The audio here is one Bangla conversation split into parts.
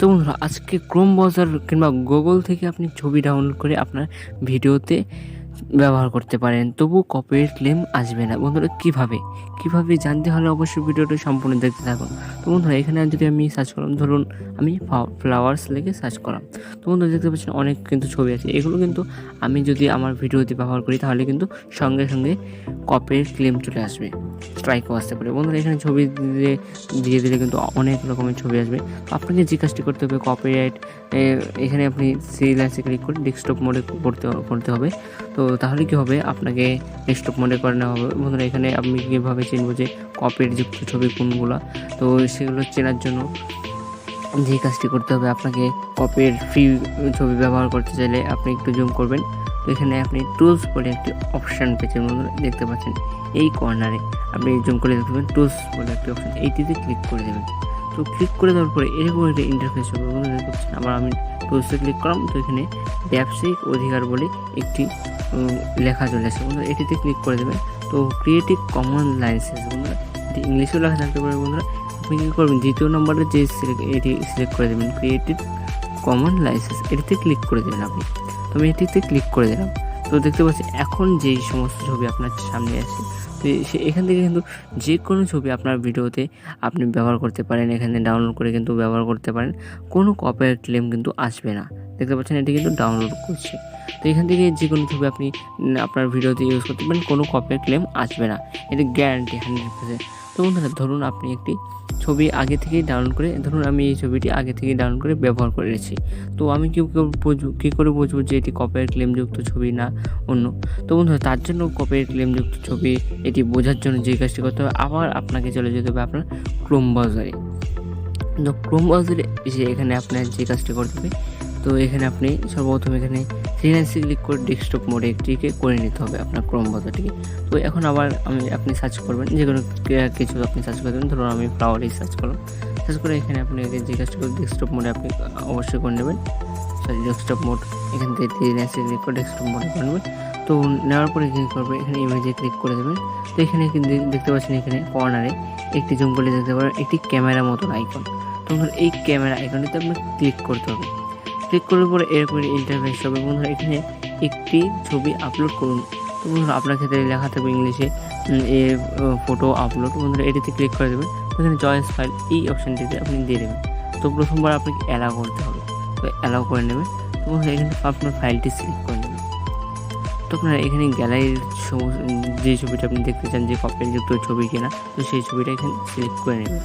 বন্ধুরা আজকে ক্রোম ব্রাউজার কিংবা গুগল থেকে আপনি ছবি ডাউনলোড করে আপনার ভিডিওতে ব্যবহার করতে পারেন, তবু কপিরাইট ক্লেম আসবে না। বন্ধুরা কিভাবে জানতে হলে অবশ্যই ভিডিওটা সম্পূর্ণ দেখতে থাকুন। তো বন্ধুরা এখানে যদি আমি সার্চ করলাম, ধরুন আমি ফ্লাওয়ার্স লিখে সার্চ করলাম, তো বন্ধুরা দেখতে পাচ্ছেন অনেক কিন্তু ছবি আছে। এগুলো কিন্তু আমি যদি আমার ভিডিওতে ব্যবহার করি তাহলে কিন্তু সঙ্গে সঙ্গে কপিরাইট ক্লেম চলে আসবে, স্ট্রাইকও আসতে পারে। বন্ধুরা এখানে ছবি দিয়ে দিলে কিন্তু অনেক রকমের ছবি আসবে। তো আপনাকে যে কাজটি করতে হবে, কপিরাইট এখানে আপনি সিরিয়াসে ক্লিক করে ডেস্কটপ মোডে করতে হবে। তো তাহলে কি হবে, আপনাকে ডেস্কটপ মোডে করে নেওয়া হবে। বন্ধুরা এখানে আপনি কীভাবে চিনবো যে কপিরাইটযুক্ত ছবি কোনগুলো, তো সেগুলো চেনার জন্য যে কাজটি করতে হবে, আপনাকে কপিরাইট ফ্রি ছবি ব্যবহার করতে চাইলে আপনি একটু জুম করবেন। তো এখানে আপনি টুলস বলে একটি অপশান পেয়েছেন, বন্ধুরা দেখতে পাচ্ছেন এই কর্নারে আপনি জুম করে দেখতে পাবেন টুলস বলে একটি অপশান, এইটিতে ক্লিক করে দেবেন। তো ক্লিক করে দেওয়ার পরে এরকম একটা ইন্টারফেস হবে। বন্ধুরা দেখতে পাচ্ছেন আবার আমি টুলসে ক্লিক করলাম, তো এখানে ব্যবসায়িক অধিকার বলে একটি লেখা চলে আসে। বন্ধুরা এটিতে ক্লিক করে দেবেন। তো ক্রিয়েটিভ কমন লাইসেন্স, বন্ধুরা এটি ইংলিশেও লেখা থাকতে পারে। বন্ধুরা আপনি কী করবেন, দ্বিতীয় নম্বরে যে এটি সিলেক্ট করে দেবেন ক্রিয়েটিভ কমন লাইসেন্স, এটিতে ক্লিক করে দেবেন আপনি। তো আমি এটিতে ক্লিক করে দিলাম। তো দেখতে পাচ্ছি এখন যেই সমস্ত ছবি আপনার সামনে আসে, তো এখান থেকে কিন্তু যে কোনো ছবি আপনার ভিডিওতে আপনি ব্যবহার করতে পারেন, এখানে ডাউনলোড করে কিন্তু ব্যবহার করতে পারেন, কোনো কপিরাইট ক্লেম কিন্তু আসবে না। দেখতে পাচ্ছেন এটি কিন্তু ডাউনলোড করছে। তো এখান থেকে যে কোনো ছবি আপনি আপনার ভিডিওতে ইউজ করতে পারেন, কোনো কপিরাইট ক্লেম আসবে না, এটি গ্যারান্টি 100%। তো বন্ধুরা ধরুন আপনি একটি ছবি আগে থেকেই ডাউনলোড করে, ধরুন আমি এই ছবিটি আগে থেকেই ডাউনলোড করে ব্যবহার করে রেখেছি, তো আমি কী করে বুঝবো যে এটি কপিরাইট ক্লেমযুক্ত ছবি না অন্য। তো বন্ধুরা তার জন্য কপিরাইট ক্লেমযুক্ত ছবি এটি বোঝার জন্য যে কাজটি করতে হবে, আবার আপনাকে চলে যেতে হবে আপনার ক্রোম ব্রাউজারে। তো ক্রোম ব্রাউজারে এসে এখানে আপনার যে কাজটি করতে হবে, তো এখানে আপনি সর্বপ্রথম এখানে ফ্রিল্যান্সে ক্লিক করে ডেস্কটপ মোডে একটিকে করে নিতে হবে আপনার ক্রোম ব্রাউজারটিকে। তো এখন আবার আপনি সার্চ করবেন, যে কোনো কিছু আপনি সার্চ করে দেবেন। ধরুন আমি ফ্লাওয়ারই সার্চ করলাম, সার্চ করে এখানে আপনি যে কাজটি করে ডেস্কটপ মোডে আপনি অবশ্যই করে নেবেন। ডেস্কটপ মোড এখান থেকে ফ্রিল্যান্সে ক্লিক করে ডেস্কটপ মোডে করে নেবেন। তো নেওয়ার পরে কী করবেন, এখানে ইমেজে ক্লিক করে দেবেন। তো এখানে কিন্তু দেখতে পাচ্ছেন এখানে কর্নারে একটি জুম করে দেখতে পারেন একটি ক্যামেরা মতন আইকন। তখন এই ক্যামেরা আইকনটিতে আপনাকে ক্লিক করতে হবে। ক্লিক করার পরে এরকম ইন্টারফেস হবে। বন্ধুরা এখানে একটি ছবি আপলোড করুন। তো বন্ধুরা আপনার ক্ষেত্রে লেখা থাকবে ইংলিশে ফটো আপলোড। বন্ধুরা এটিতে ক্লিক করে দেবেন। এখানে চয়েস ফাইল এই অপশানটিতে আপনি দিয়ে দেবেন। তো প্রথমবার আপনাকে অ্যালাউ করতে হবে, তো অ্যালাউ করে নেবেন। তো বন্ধুরা এখানে আপনার ফাইলটি সিলেক্ট করে নেবেন। তো আপনারা এখানে গ্যালারির যে ছবিটা আপনি দেখতে চান যে কপিরাইটযুক্ত ছবি কিনা, তো সেই ছবিটা এখানে সিলেক্ট করে নেবেন।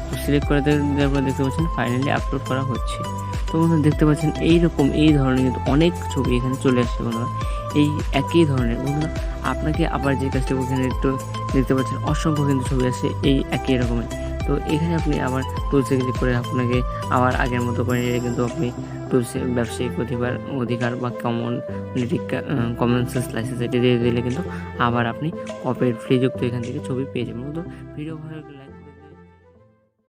তো সিলেক্ট করে দেওয়ার পর দেখতে পাচ্ছেন ফাইনালি আপলোড করা হচ্ছে। তো বন্ধুরা দেখতে পাচ্ছেন এইরকম এই ধরনের কিন্তু অনেক ছবি এখানে চলে আসছে। বন্ধুরা এই একই ধরনের, বন্ধুরা আপনাকে আবার যে কাজটা এখানে একটু দেখতে পাচ্ছেন অসংখ্য কিন্তু ছবি আসছে এই একই রকমের। তো এখানে আপনি আবার টুলসে ক্লিক করে আপনাকে আবার আগের মতো করে নিলে কিন্তু আপনি টুলসে ব্যবসায়িক অধিকার বা কমন সেন্স লাইসেন্স এটি দিয়ে দিলে কিন্তু আবার আপনি কপিরাইট ফ্রি যুক্ত এখান থেকে ছবি পেয়ে যাবেন। তো ভিডিও ভালো লাগলে